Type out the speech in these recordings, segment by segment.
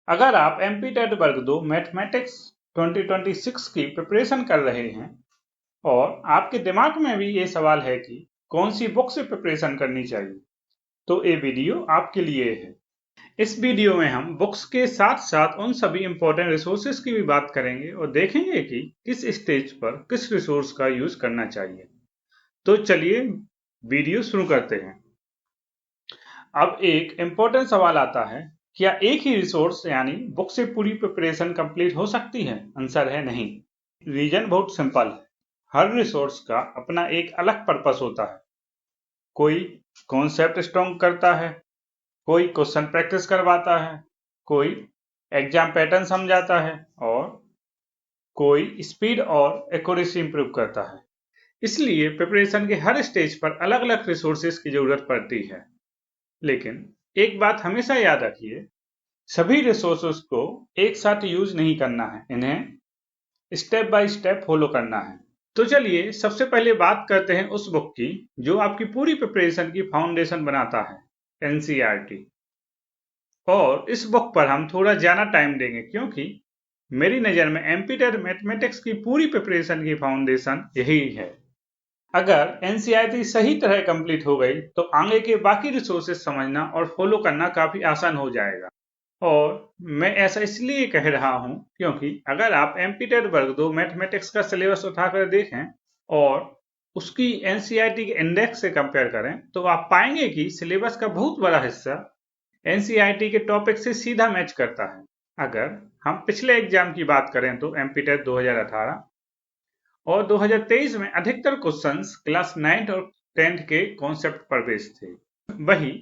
अगर आप एमपीटेट वर्ग 2 मैथमेटिक्स 2026 की प्रिपरेशन कर रहे हैं और आपके दिमाग में भी ये सवाल है कि कौन सी बुक से प्रिपरेशन करनी चाहिए, तो ये वीडियो आपके लिए है। इस वीडियो में हम बुक्स के साथ साथ उन सभी इंपॉर्टेंट रिसोर्सेज की भी बात करेंगे और देखेंगे कि किस स्टेज पर किस रिसोर्स का यूज करना चाहिए। तो चलिए वीडियो शुरू करते हैं। अब एक इम्पोर्टेंट सवाल आता है, क्या एक ही रिसोर्स यानी बुक से पूरी प्रिपरेशन कंप्लीट हो सकती है? आंसर है नहीं। रीजन बहुत सिंपल है। हर रिसोर्स का अपना एक अलग पर्पस होता है। कोई कॉन्सेप्ट स्ट्रॉन्ग करता है, कोई क्वेश्चन प्रैक्टिस करवाता है, कोई एग्जाम पैटर्न समझाता है और कोई स्पीड और एक्यूरेसी इंप्रूव करता है। इसलिए प्रिपरेशन के हर स्टेज पर अलग अलग रिसोर्सेज की जरूरत पड़ती है। लेकिन एक बात हमेशा याद रखिए, सभी रिसोर्सेज को एक साथ यूज नहीं करना है, इन्हें स्टेप बाय स्टेप फॉलो करना है। तो चलिए सबसे पहले बात करते हैं उस बुक की जो आपकी पूरी प्रिपरेशन की फाउंडेशन बनाता है, एनसीईआरटी। और इस बुक पर हम थोड़ा ज्यादा टाइम देंगे क्योंकि मेरी नज़र में एमपीटेट मैथमेटिक्स की पूरी प्रिपरेशन की फाउंडेशन यही है। अगर एनसीईआरटी सही तरह कंप्लीट हो गई तो आगे के बाकी रिसोर्सेज समझना और फॉलो करना काफी आसान हो जाएगा। और मैं ऐसा इसलिए कह रहा हूं क्योंकि अगर आप एमपीटेट वर्ग 2 मैथमेटिक्स का सिलेबस उठाकर देखें और उसकी एनसीईआरटी के इंडेक्स से कंपेयर करें तो आप पाएंगे कि सिलेबस का बहुत बड़ा हिस्सा एनसीईआरटी के टॉपिक से सीधा मैच करता है। अगर हम पिछले एग्जाम की बात करें तो एमपीटेट 2018 और 2023 में अधिकतर क्वेश्चंस क्लास 9 और 10 के कॉन्सेप्ट पर बेस्ड थे। वही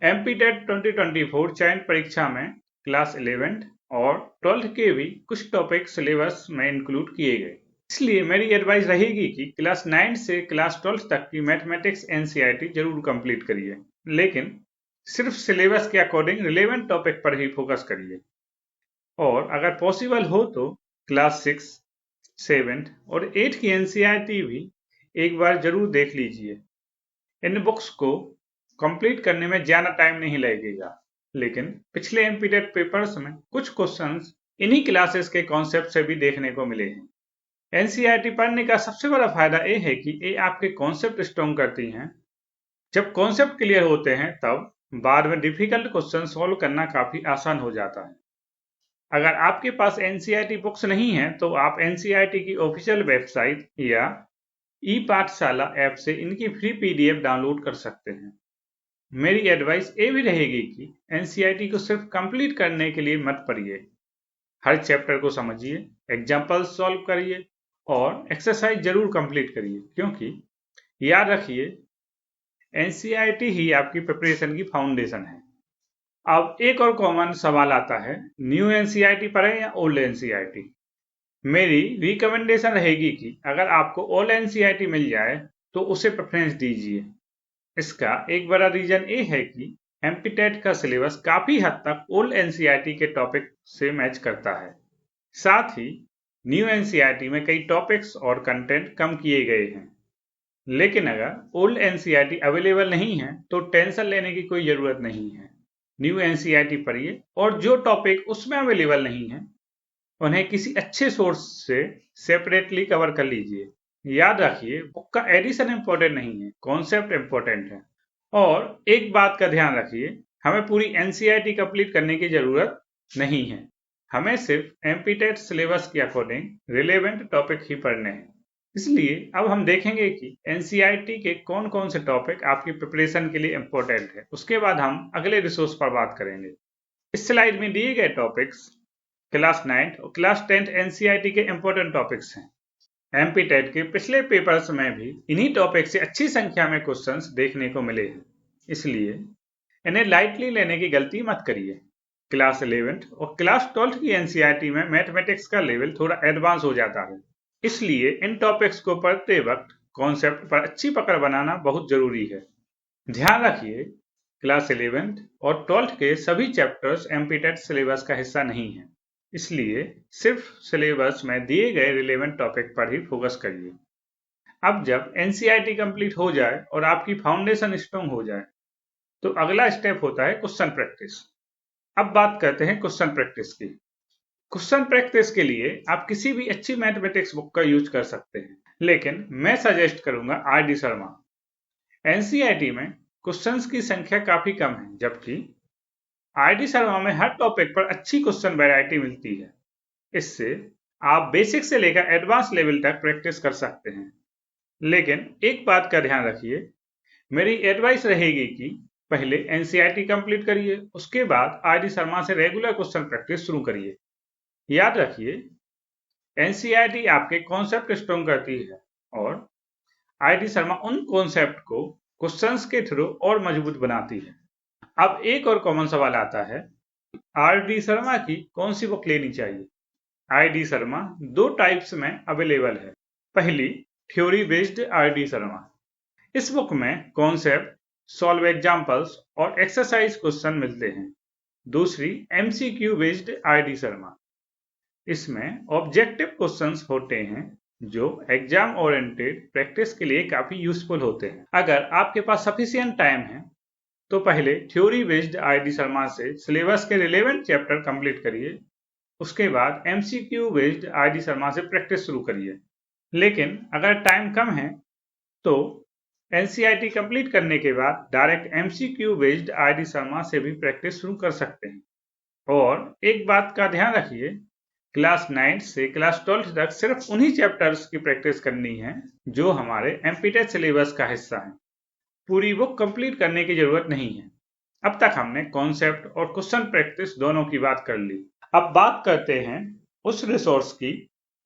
एमपीटेट 2024 चयन परीक्षा में क्लास 11 और 12 के भी कुछ टॉपिक सिलेबस में इंक्लूड किए गए। इसलिए मेरी एडवाइस रहेगी कि क्लास 9 से क्लास 12 तक की मैथमेटिक्स एनसीईआरटी जरूर कंप्लीट करिए, लेकिन सिर्फ सिलेबस के अकॉर्डिंग रिलेवेंट टॉपिक पर ही फोकस करिए। और अगर पॉसिबल हो तो क्लास 6, 7 और 8 की एनसीईआरटी भी एक बार जरूर देख लीजिए। इन बुक्स को कंप्लीट करने में ज्यादा टाइम नहीं लगेगा, लेकिन पिछले एमपीटेट पेपर्स में कुछ क्वेश्चंस इन्हीं क्लासेस के कॉन्सेप्ट से भी देखने को मिले हैं। एनसीईआरटी पढ़ने का सबसे बड़ा फायदा ये है कि ये आपके कॉन्सेप्ट स्ट्रॉन्ग करती हैं। जब कॉन्सेप्ट क्लियर होते हैं तब बाद में डिफिकल्ट क्वेश्चन सॉल्व करना काफी आसान हो जाता है। अगर आपके पास एनसीईआरटी बुक्स नहीं है तो आप एनसीईआरटी की ऑफिशियल वेबसाइट या ई पाठशाला ऐप से इनकी फ्री पीडीएफ डाउनलोड कर सकते हैं। मेरी एडवाइस ये भी रहेगी कि एनसीईआरटी को सिर्फ कंप्लीट करने के लिए मत पढ़िए। हर चैप्टर को समझिए, एग्जाम्पल्स सॉल्व करिए और एक्सरसाइज जरूर कंप्लीट करिए, क्योंकि याद रखिए एनसीईआरटी ही आपकी प्रिपरेशन की फाउंडेशन है। अब एक और कॉमन सवाल आता है, न्यू एनसीईआरटी पढ़ें या ओल्ड एनसीईआरटी? मेरी रिकमेंडेशन रहेगी कि अगर आपको ओल्ड एनसीईआरटी मिल जाए तो उसे प्रेफरेंस दीजिए। इसका एक बड़ा रीजन ये है कि एमपीटेट का सिलेबस काफी हद तक ओल्ड एनसीईआरटी के टॉपिक से मैच करता है। साथ ही न्यू एनसीईआरटी में कई टॉपिक्स और कंटेंट कम किए गए हैं। लेकिन अगर ओल्ड एनसीईआरटी अवेलेबल नहीं है तो टेंशन लेने की कोई जरूरत नहीं है। न्यू एनसीईआरटी पढ़िए और जो टॉपिक उसमें अवेलेबल नहीं है उन्हें किसी अच्छे सोर्स से सेपरेटली कवर कर लीजिए। याद रखिए बुक का एडिशन इंपॉर्टेंट नहीं है, कॉन्सेप्ट इंपॉर्टेंट है। और एक बात का ध्यान रखिए, हमें पूरी एनसीईआरटी कंप्लीट करने की जरूरत नहीं है। हमें सिर्फ एमपीटेट सिलेबस के अकॉर्डिंग रिलेवेंट टॉपिक ही पढ़ने हैं। इसलिए अब हम देखेंगे कि एनसीईआरटी के कौन कौन से टॉपिक आपकी प्रिपरेशन के लिए इंपॉर्टेंट है। उसके बाद हम अगले रिसोर्स पर बात करेंगे। इस स्लाइड में दिए गए टॉपिक्स क्लास 9 और क्लास 10 एनसीईआरटी के इंपॉर्टेंट टॉपिक्स हैं। एमपीटेट के पिछले पेपर्स में भी इन्हीं टॉपिक से अच्छी संख्या में क्वेश्चंस देखने को मिले हैं, इसलिए इन्हें लाइटली लेने की गलती मत करिए। क्लास 11 और क्लास 12 की एनसीईआरटी में मैथमेटिक्स का लेवल थोड़ा एडवांस हो जाता है, इसलिए इन टॉपिक्स को पढ़ते वक्त कॉन्सेप्ट पर अच्छी पकड़ बनाना बहुत जरूरी है। ध्यान रखिए क्लास 11 और 12 के सभी चैप्टर्स एमपीटेट सिलेबस का हिस्सा नहीं है, इसलिए सिर्फ सिलेबस में दिए गए रिलेवेंट टॉपिक पर ही फोकस करिए। अब जब एनसीईआरटी कंप्लीट हो जाए और आपकी फाउंडेशन स्ट्रॉन्ग हो जाए तो अगला स्टेप होता है क्वेश्चन प्रैक्टिस। अब बात करते हैं क्वेश्चन प्रैक्टिस की। क्वेश्चन प्रैक्टिस के लिए आप किसी भी अच्छी मैथमेटिक्स बुक का यूज कर सकते हैं, लेकिन मैं सजेस्ट करूंगा आर.डी. शर्मा। एनसीईआरटी में क्वेश्चंस की संख्या काफी कम है, जबकि आर.डी. शर्मा में हर टॉपिक पर अच्छी क्वेश्चन वैरायटी मिलती है। इससे आप बेसिक से लेकर एडवांस लेवल तक प्रैक्टिस कर सकते हैं। लेकिन एक बात का ध्यान रखिए, मेरी एडवाइस रहेगी कि पहले एनसीईआरटी कंप्लीट करिए, उसके बाद आर.डी. शर्मा से रेगुलर क्वेश्चन प्रैक्टिस शुरू करिए। याद रखिए, एनसीईआरटी आपके कॉन्सेप्ट स्ट्रॉन्ग करती है और आर.डी. शर्मा उन कॉन्सेप्ट को क्वेश्चंस के थ्रू और मजबूत बनाती है। अब एक और कॉमन सवाल आता है, आर.डी. शर्मा की कौन सी बुक लेनी चाहिए? आर.डी. शर्मा दो टाइप्स में अवेलेबल है। पहली, थ्योरी बेस्ड आर.डी. शर्मा। इस बुक में कॉन्सेप्ट, सॉल्व एग्जाम्पल्स और एक्सरसाइज क्वेश्चन मिलते हैं। दूसरी, एमसीक्यू बेस्ड आर.डी. शर्मा। इसमें ऑब्जेक्टिव क्वेश्चंस होते हैं जो एग्जाम ओरिएंटेड प्रैक्टिस के लिए काफी यूजफुल होते हैं। अगर आपके पास सफिशिएंट टाइम है तो पहले थ्योरी बेस्ड आर.डी. शर्मा से सिलेबस के रिलेवेंट चैप्टर कंप्लीट करिए, उसके बाद एमसीक्यू बेस्ड आर.डी. शर्मा से प्रैक्टिस शुरू करिए। लेकिन अगर टाइम कम है तो एनसीईआरटी कंप्लीट करने के बाद direct MCQ based RD. Sharma से भी प्रैक्टिस शुरू कर सकते हैं। और एक बात का ध्यान रखिए, क्लास 9 से क्लास 12 तक सिर्फ उन्हीं चैप्टर्स की प्रैक्टिस करनी है जो हमारे एमपीटेट सिलेबस का हिस्सा है। पूरी बुक कंप्लीट करने की जरूरत नहीं है। अब तक हमने कॉन्सेप्ट और क्वेश्चन प्रैक्टिस दोनों की बात कर ली। अब बात करते हैं उस रिसोर्स की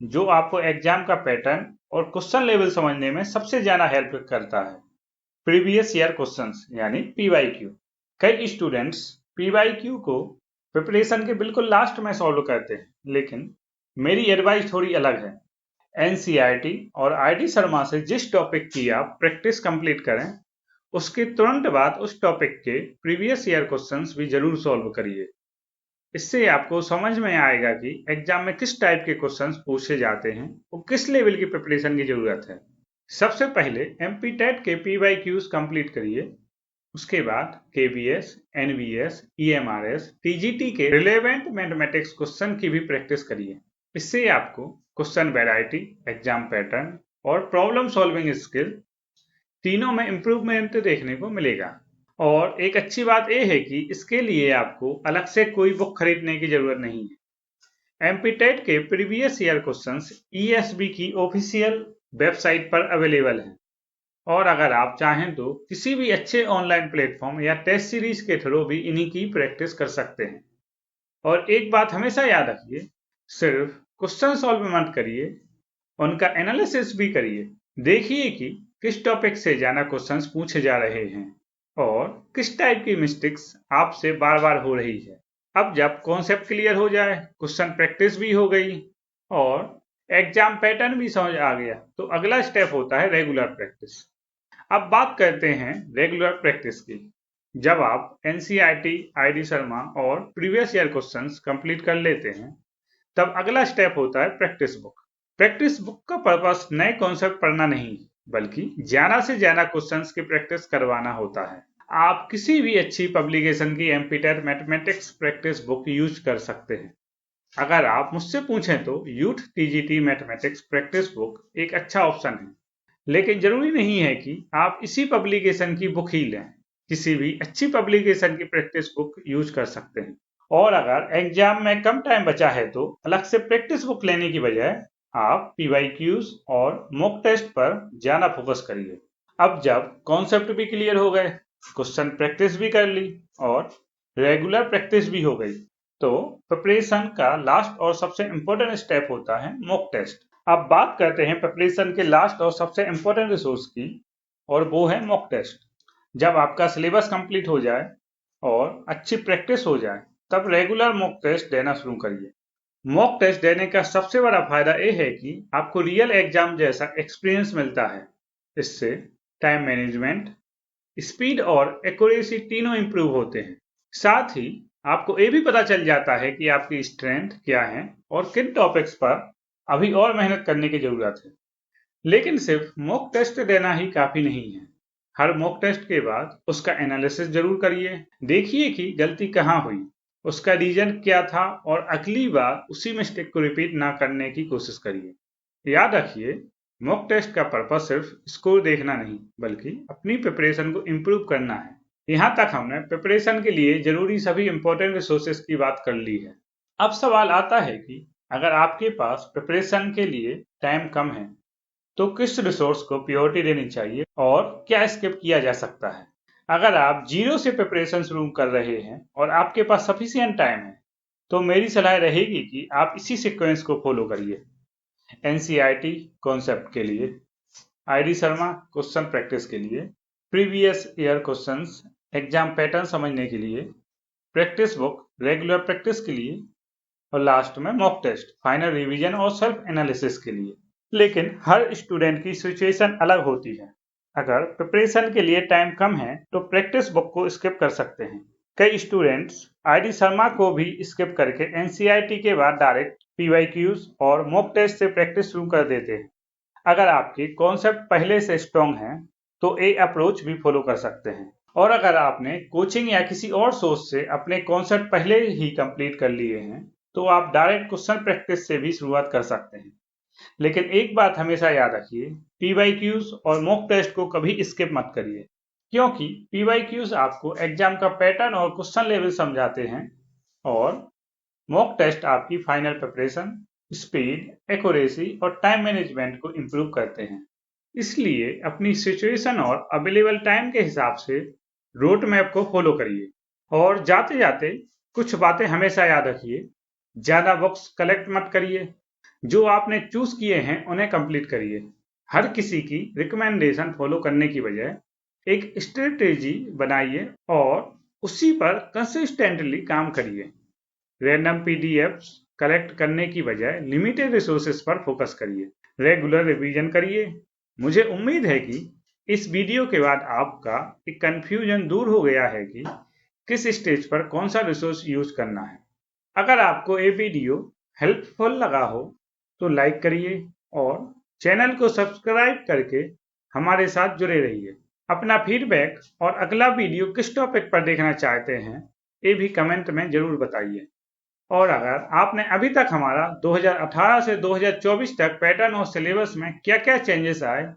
जो आपको एग्जाम का पैटर्न और क्वेश्चन लेवल समझने में सबसे ज्यादा हेल्प करता है, प्रीवियस ईयर क्वेश्चंस यानी पीवाईक्यू। कई स्टूडेंट्स पीवाईक्यू को प्रिपरेशन के बिल्कुल लास्ट में सॉल्व करते हैं, लेकिन मेरी एडवाइस थोड़ी अलग है। एनसीईआरटी और आर.डी. शर्मा से जिस टॉपिक की आप प्रैक्टिस कंप्लीट करें, उसके तुरंत बाद उस टॉपिक के प्रीवियस ईयर क्वेश्चंस भी जरूर सॉल्व करिए। इससे आपको समझ में आएगा कि एग्जाम में किस टाइप के क्वेश्चंस पूछे जाते हैं और किस लेवल की प्रिपरेशन की जरूरत है। सबसे पहले एमपीटेट के पीवाईक्यूज कंप्लीट करिए, उसके बाद केवीएस, एनवीएस, ईएमआरएस, टीजीटी के रिलेवेंट मैथमेटिक्स क्वेश्चन की भी प्रैक्टिस करिए। इससे आपको क्वेश्चन वैरायटी, एग्जाम पैटर्न और प्रॉब्लम सॉल्विंग स्किल तीनों में इंप्रूवमेंट देखने को मिलेगा। और एक अच्छी बात यह है कि इसके लिए आपको अलग से कोई बुक खरीदने की जरूरत नहीं है। एमपीटेट के प्रीवियस ईयर क्वेश्चंस ईएसबी की ऑफिशियल वेबसाइट पर अवेलेबल हैं, और अगर आप चाहें तो किसी भी अच्छे ऑनलाइन प्लेटफॉर्म या टेस्ट सीरीज के थ्रू भी इन्हीं की प्रैक्टिस कर सकते हैं। और एक बात हमेशा याद रखिए, सिर्फ क्वेश्चन सॉल्व मत करिए, उनका एनालिसिस भी करिए। देखिए कि किस टॉपिक से ज्यादा क्वेश्चंस पूछे जा रहे हैं और किस टाइप की मिस्टेक्स आपसे बार बार हो रही है। अब जब कॉन्सेप्ट क्लियर हो जाए, क्वेश्चन प्रैक्टिस भी हो गई और एग्जाम पैटर्न भी समझ आ गया, तो अगला स्टेप होता है रेगुलर प्रैक्टिस। अब बात करते हैं रेगुलर प्रैक्टिस की। जब आप एनसीईआरटी, आर.डी. शर्मा और प्रीवियस ईयर क्वेश्चंस कंप्लीट कर लेते हैं, तब अगला स्टेप होता है प्रैक्टिस बुक। प्रैक्टिस बुक का पर्पस नए कॉन्सेप्ट पढ़ना नहीं, बल्कि ज्यादा से ज्यादा क्वेश्चंस की प्रैक्टिस करवाना होता है। आप किसी भी अच्छी पब्लिकेशन की MPTET mathematics practice book use कर सकते हैं। अगर आप मुझसे पूछें तो youth TGT mathematics practice book एक अच्छा ऑप्शन है, लेकिन जरूरी नहीं है कि आप इसी पब्लिकेशन की बुक ही लें। किसी भी अच्छी पब्लिकेशन की प्रैक्टिस बुक यूज कर सकते हैं। और अगर एग्जाम में कम टाइम बचा है तो अलग से प्रैक्टिस बुक लेने की बजाय आप पीवाईक्यूज और मॉक टेस्ट पर ज्यादा फोकस करिए। अब जब कॉन्सेप्ट भी क्लियर हो गए, क्वेश्चन प्रैक्टिस भी कर ली और रेगुलर प्रैक्टिस भी हो गई, तो प्रिपरेशन का लास्ट और सबसे इम्पोर्टेंट स्टेप होता है मॉक टेस्ट। अब बात करते हैं प्रिपरेशन के लास्ट और सबसे इम्पोर्टेंट रिसोर्स की, और वो है मॉक टेस्ट। जब आपका सिलेबस कंप्लीट हो जाए और अच्छी प्रैक्टिस हो जाए, तब रेगुलर मॉक टेस्ट देना शुरू करिए। मॉक टेस्ट देने का सबसे बड़ा फायदा यह है कि आपको रियल एग्जाम जैसा एक्सपीरियंस मिलता है। इससे टाइम मैनेजमेंट, स्पीड और एक्यूरेसी तीनों इंप्रूव होते हैं। साथ ही आपको ये भी पता चल जाता है कि आपकी स्ट्रेंथ क्या है और किन टॉपिक्स पर अभी और मेहनत करने की जरूरत है। लेकिन सिर्फ मॉक टेस्ट देना ही काफी नहीं है। हर मॉक टेस्ट के बाद उसका एनालिसिस जरूर करिए। देखिए कि गलती कहाँ हुई उसका रीजन क्या था और अगली बार उसी मिस्टेक को रिपीट ना करने की कोशिश करिए। याद रखिए, मॉक टेस्ट का पर्पस सिर्फ स्कोर देखना नहीं बल्कि अपनी प्रिपरेशन को इम्प्रूव करना है। यहाँ तक हमने प्रिपरेशन के लिए जरूरी सभी इंपॉर्टेंट रिसोर्सेज की बात कर ली है। अब सवाल आता है कि अगर आपके पास प्रिपरेशन के लिए टाइम कम है तो किस रिसोर्स को प्रायोरिटी देनी चाहिए और क्या स्किप किया जा सकता है। अगर आप जीरो से प्रिपरेशन शुरू कर रहे हैं और आपके पास सफिशिएंट टाइम है तो मेरी सलाह रहेगी कि आप इसी सीक्वेंस को फॉलो करिए। एनसीईआरटी कॉन्सेप्ट के लिए, आईडी शर्मा क्वेश्चन प्रैक्टिस के लिए, previous year questions exam pattern समझने के लिए, प्रैक्टिस बुक रेगुलर प्रैक्टिस के लिए और लास्ट में मॉक टेस्ट फाइनल रिवीजन और सेल्फ एनालिसिस के लिए। लेकिन हर स्टूडेंट की सिचुएशन अलग होती है। अगर प्रिपरेशन के लिए टाइम कम है तो प्रैक्टिस बुक को स्किप कर सकते हैं। कई स्टूडेंट्स आईडी शर्मा को भी स्किप करके एनसीईआरटी के बाद डायरेक्ट पीवाईक्यूज और मॉक टेस्ट से प्रैक्टिस शुरू कर देते हैं। अगर आपके कॉन्सेप्ट पहले से स्ट्रॉन्ग हैं तो ए अप्रोच भी फॉलो कर सकते हैं, और अगर आपने कोचिंग या किसी और सोर्स से अपने कॉन्सेप्ट पहले ही कंप्लीट कर लिए हैं तो आप डायरेक्ट क्वेश्चन प्रैक्टिस से भी शुरुआत कर सकते हैं। लेकिन एक बात हमेशा याद रखिए, पीवाईक्यूज और मॉक टेस्ट को कभी स्किप मत करिए, क्योंकि पीवाईक्यूज आपको एग्जाम का पैटर्न और क्वेश्चन लेवल समझाते हैं और मॉक टेस्ट आपकी फाइनल प्रिपरेशन, स्पीड, एक्यूरेसी और टाइम मैनेजमेंट को इम्प्रूव करते हैं। इसलिए अपनी सिचुएशन और अवेलेबल टाइम के हिसाब से रोड मैप को फॉलो करिए। और जाते जाते कुछ बातें हमेशा याद रखिए, ज्यादा बुक्स कलेक्ट मत करिए, जो आपने चूज किए हैं उन्हें कंप्लीट करिए। हर किसी की रिकमेंडेशन फॉलो करने की बजाय एक स्ट्रेटेजी बनाइए और उसी पर कंसिस्टेंटली काम करिए। रैंडम पीडीएफ्स कलेक्ट करने की बजाय लिमिटेड रिसोर्सेज पर फोकस करिए। रेगुलर रिवीजन करिए। मुझे उम्मीद है कि इस वीडियो के बाद आपका एक कंफ्यूजन दूर हो गया है कि किस स्टेज पर कौन सा रिसोर्स यूज करना है। अगर आपको ये वीडियो हेल्पफुल लगा हो तो लाइक करिए और चैनल को सब्सक्राइब करके हमारे साथ जुड़े रहिए। अपना फीडबैक और अगला वीडियो किस टॉपिक पर देखना चाहते हैं ये भी कमेंट में जरूर बताइए। और अगर आपने अभी तक हमारा 2018 से 2024 तक पैटर्न और सिलेबस में क्या क्या चेंजेस आए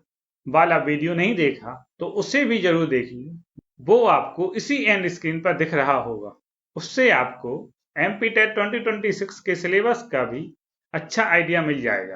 वाला वीडियो नहीं देखा तो उसे भी जरूर देखिए। वो आपको इसी एंड स्क्रीन पर दिख रहा होगा। उससे आपको एमपी टेट 2026 के सिलेबस का भी अच्छा आइडिया मिल जाएगा।